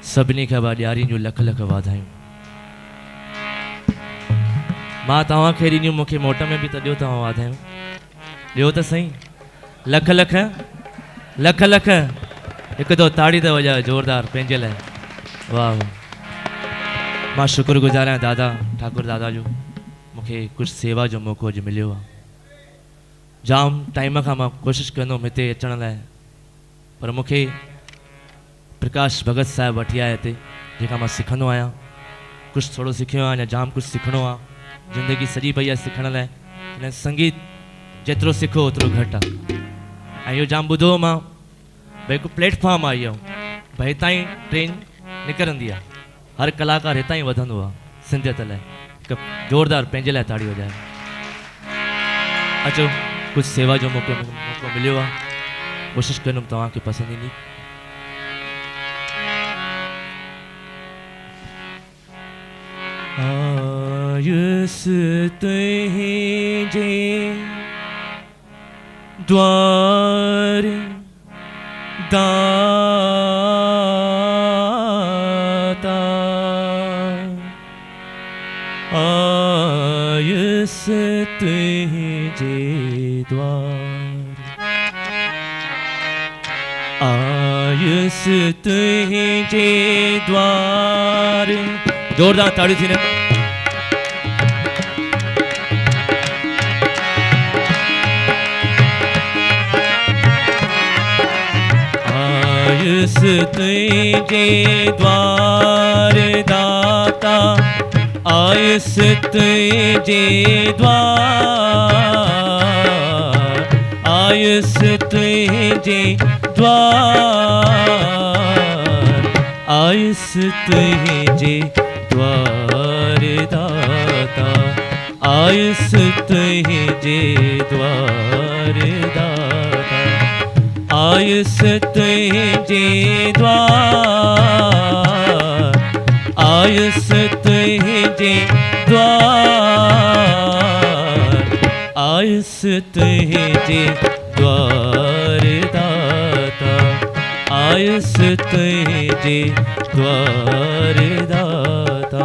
सभिनी खे ॾियारी जूं लख लख वाधायूं। मां तव्हांखे ॾिनियूं, मूंखे मोट में बि त ॾियो तव्हां वाधायूं। ॾियो त सही, लख लख लख लख। हिकु दो ताड़ी त वॼायो ज़ोरदार पंहिंजे लाइ। वाह वाह। मां शुक्रगुज़ार आहियां दादा ठाकुर दादा जो, मूंखे कुझु सेवा जो मौक़ो अॼु मिलियो आहे। जाम टाइम खां मां कोशिशि कंदुमि हिते अचण लाइ, पर मूंखे प्रकाश भगत साहिबु वठी आया हिते, जेका मां सिखंदो आहियां। कुझु थोरो सिखियो आहे, अञा जाम कुझु सिखणो आहे। ज़िंदगी सॼी पई आहे सिखण लाइ। हिन संगीत जेतिरो सिखो ओतिरो घटि आहे। ऐं इहो जाम ॿुधो मां भई हिकु प्लेटफॉर्म आहे इहो, भई हितां ई ट्रेन निकिरंदी आहे, हर कलाकार हितां ई वधंदो आहे सिंधियत लाइ। हिकु ज़ोरदार पंहिंजे लाइ ताड़ी वॼाए। अचो, कुछ सेवा जो मौको मिलियो आहे, कोशिशि कंदुमि तव्हांखे पसंदि ईंदी। आयुस तुंहिंजे द्वार दाता, आयुस तुंहिंजे द्वार, आयुस तुंहिंजे द्वार। जोरदार ताड़ी थी न। आयुस तुंहिंजे द्वार दाता, आयुस तुंहिंजे द्वार, आयुस तुंहिंजे द्वार, आयुस तुंहिंजे द्वार दाता, आयुस तुंहिंजे द्वार दाता, आयुस तुंहिंजे द्वार, आयुस तुंहिंजे द्वार, आयुस तुंहिंजे द्वार दाता, आयुस तुंहिंजे द्वार दाता।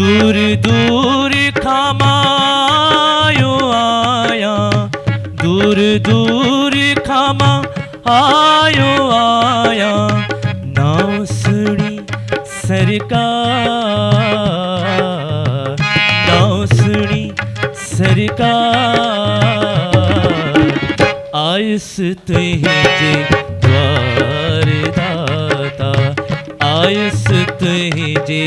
दूर दूर खामायो आया, दूर दूर खामा आयो आया, नाम सुनी सरकार, नाम सुनी सरकार, आयुस तुंहिंजे द्वार दाता, आयुस तुंहिंजे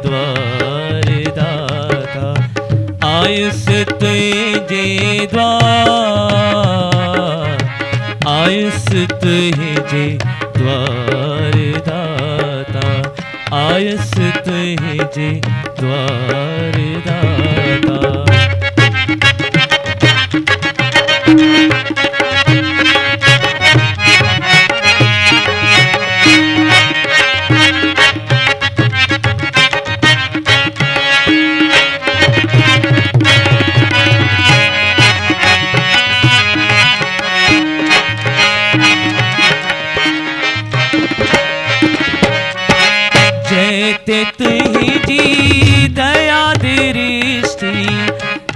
द्वार दाता, आयुस तुंहिंजे द्वार, आयुस तुंहिंजे द्वार दाता, आयुस तुंहिंजे द्वार दाता। जयते तुंहिंजी दया दृष्टि,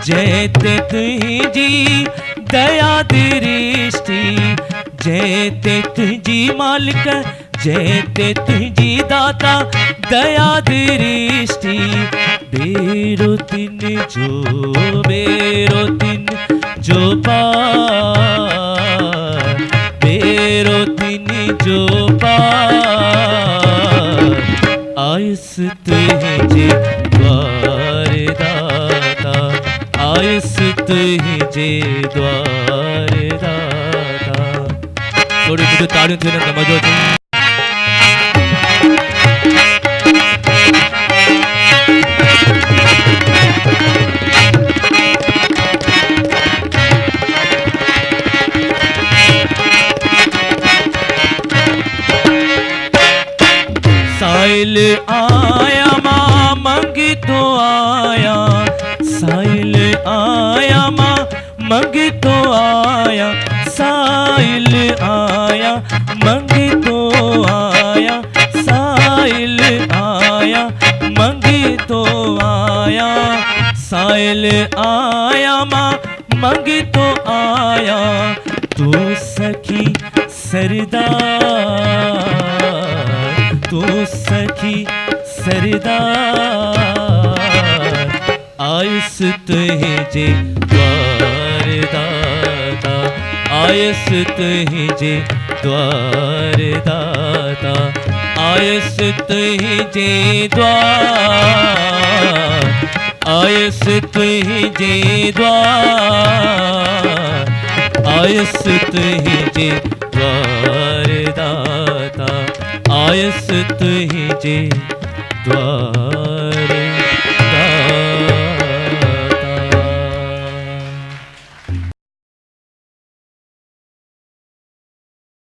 जयते तुंहिंजी दया दृष्टि, जयते तुंहिंजी मालिक, जयते तुंहिंजी दाता दया दृष्टि। बेरो तिन जो पार, बेरो तिन जो पार, आयुस तुंहिंजे द्वार दाता, आयुस तुंहिंजे द्वार दाता। थोड़ी थोड़ी ताड़ियों थी न मज़ो अचे। साइल आया माँ मंगी तो आया, साइल आया माँ मंगी तो आया, साइल आया मंगी तो आया, साइल आया मंगी तो आया, साइल आया माँ मंगी तो आया। तू सखी सरदार, तू सखी सरदार, आयस तुझे द्वार दाता, आयस तुझे द्वार दाता, आयस तुझे द्वार, आयस तुझे द्वार, आयस तुझे द्वार दाता, आयस तुझे द्वार।